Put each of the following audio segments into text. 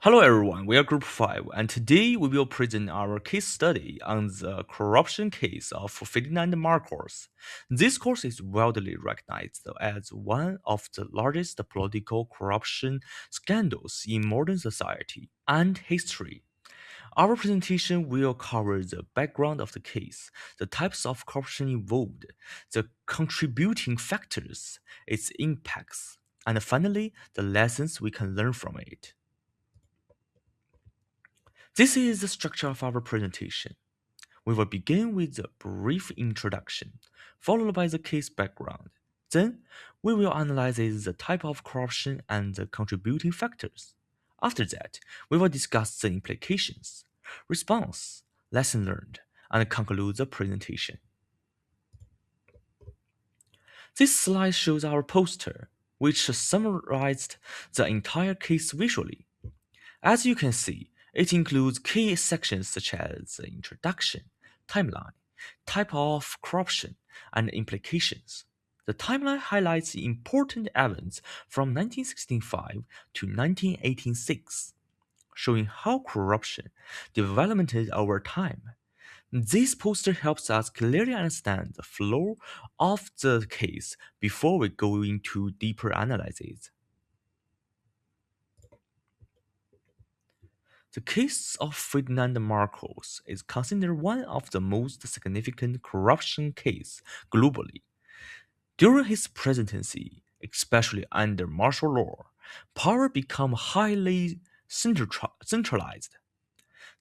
Hello everyone, we are Group 5 and today we will present our case study on the corruption case of Ferdinand Marcos. This course is widely recognized as one of the largest political corruption scandals in modern society and history. Our presentation will cover the background of the case, the types of corruption involved, the contributing factors, its impacts, and finally, the lessons we can learn from it. This is the structure of our presentation. We will begin with a brief introduction, followed by the case background. Then, we will analyze the type of corruption and the contributing factors. After that, we will discuss the implications, response, lesson learned, and conclude the presentation. This slide shows our poster, which summarized the entire case visually. As you can see, it includes key sections such as the introduction, timeline, type of corruption, and implications. The timeline highlights the important events from 1965 to 1986, showing how corruption developed over time. This poster helps us clearly understand the flow of the case before we go into deeper analysis. The case of Ferdinand Marcos is considered one of the most significant corruption cases globally. During his presidency, especially under martial law, power became highly centralized.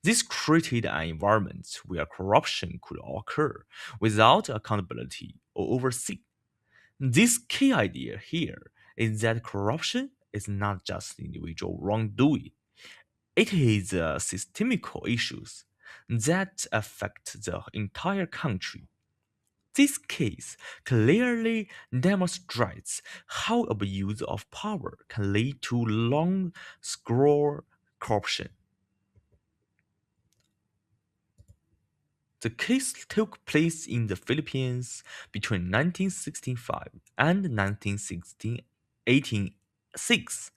This created an environment where corruption could occur without accountability or oversight. This key idea here is that corruption is not just individual wrongdoing. It is systemic issues that affect the entire country. This case clearly demonstrates how abuse of power can lead to long-scale corruption. The case took place in the Philippines between 1965 and 1986.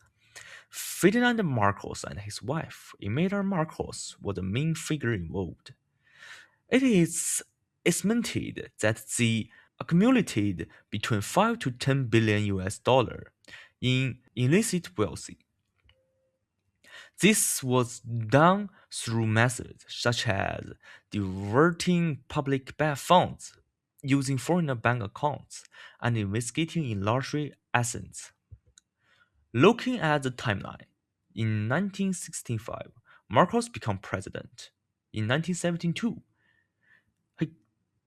Ferdinand Marcos and his wife, Imelda Marcos, were the main figure involved. It is estimated that they accumulated between 5 to 10 billion US dollar in illicit wealth. This was done through methods such as diverting public funds, using foreign bank accounts, and investigating in luxury assets. Looking at the timeline, in 1965, Marcos became president. In 1972, he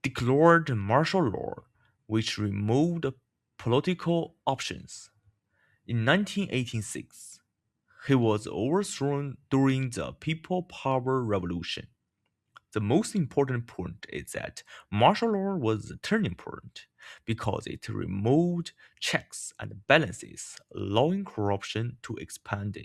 declared martial law, which removed political options. In 1986, he was overthrown during the People Power Revolution. The most important point is that martial law was the turning point because it removed checks and balances, allowing corruption to expand.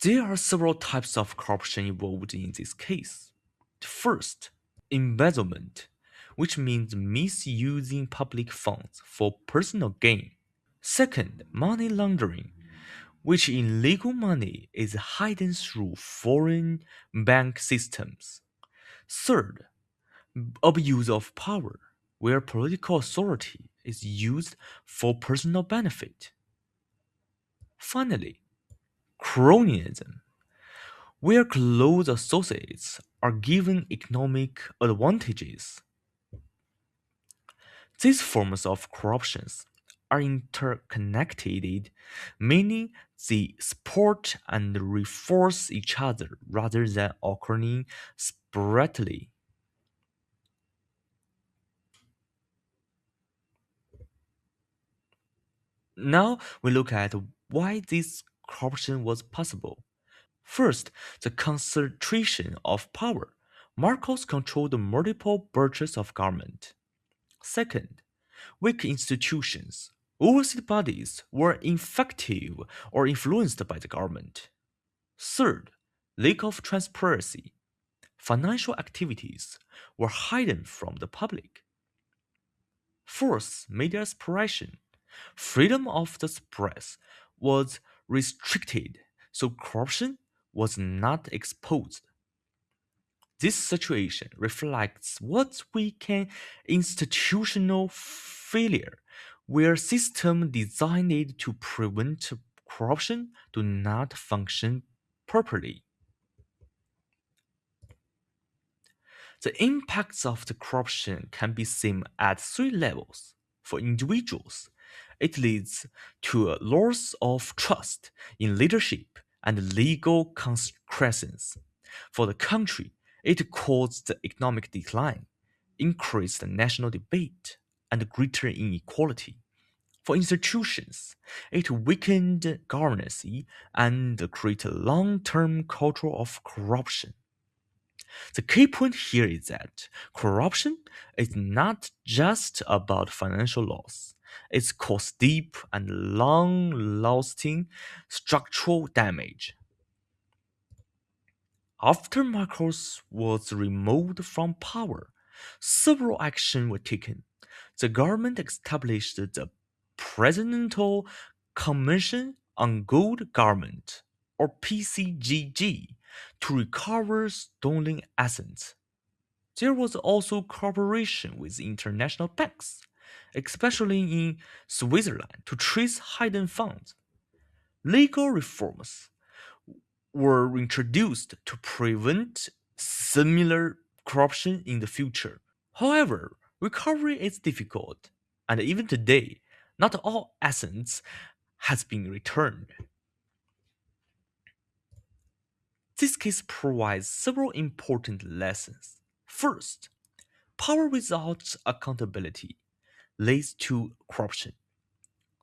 There are several types of corruption involved in this case. First, embezzlement, which means misusing public funds for personal gain. Second, money laundering, which in legal money is hidden through foreign bank systems. Third, abuse of power, where political authority is used for personal benefit. Finally, cronyism, where close associates are given economic advantages. These forms of corruptions are interconnected, meaning they support and reinforce each other rather than occurring separately. Now we look at why this corruption was possible. First, the concentration of power. Marcos controlled multiple branches of government. Second, weak institutions. Oversight bodies were ineffective or influenced by the government. Third, lack of transparency. Financial activities were hidden from the public. Fourth, media suppression. Freedom of the press was restricted, so corruption was not exposed. This situation reflects what we can institutional failure, where systems designed to prevent corruption do not function properly. The impacts of the corruption can be seen at three levels. For individuals, it leads to a loss of trust in leadership and legal consequences. For the country, it caused economic decline, increased national debate, and greater inequality. For institutions, it weakened governance and created a long-term culture of corruption. The key point here is that corruption is not just about financial loss. It causes deep and long-lasting structural damage. After Marcos was removed from power, several actions were taken. The government established the Presidential Commission on Good Government, or PCGG, to recover stolen assets. There was also cooperation with international banks, especially in Switzerland, to trace hidden funds. Legal reforms were introduced to prevent similar corruption in the future. However, recovery is difficult, and even today, not all assets has been returned. This case provides several important lessons. First, power without accountability leads to corruption.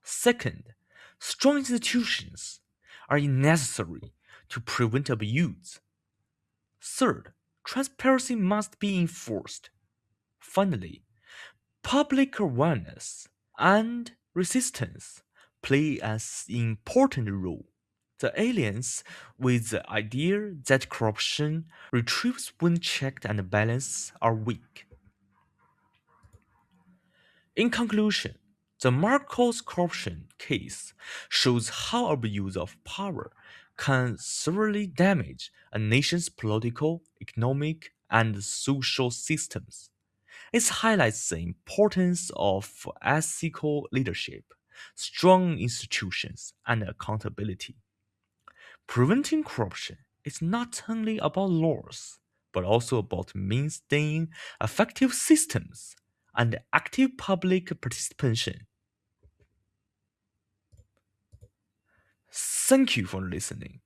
Second, strong institutions are necessary to prevent abuse. Third, transparency must be enforced. Finally, public awareness and resistance play an important role. The aliens with the idea that corruption retrieves when checked and balance are weak. In conclusion, the Marcos corruption case shows how abuse of power can severely damage a nation's political, economic, and social systems. It highlights the importance of ethical leadership, strong institutions, and accountability. Preventing corruption is not only about laws, but also about maintaining effective systems and active public participation. Thank you for listening.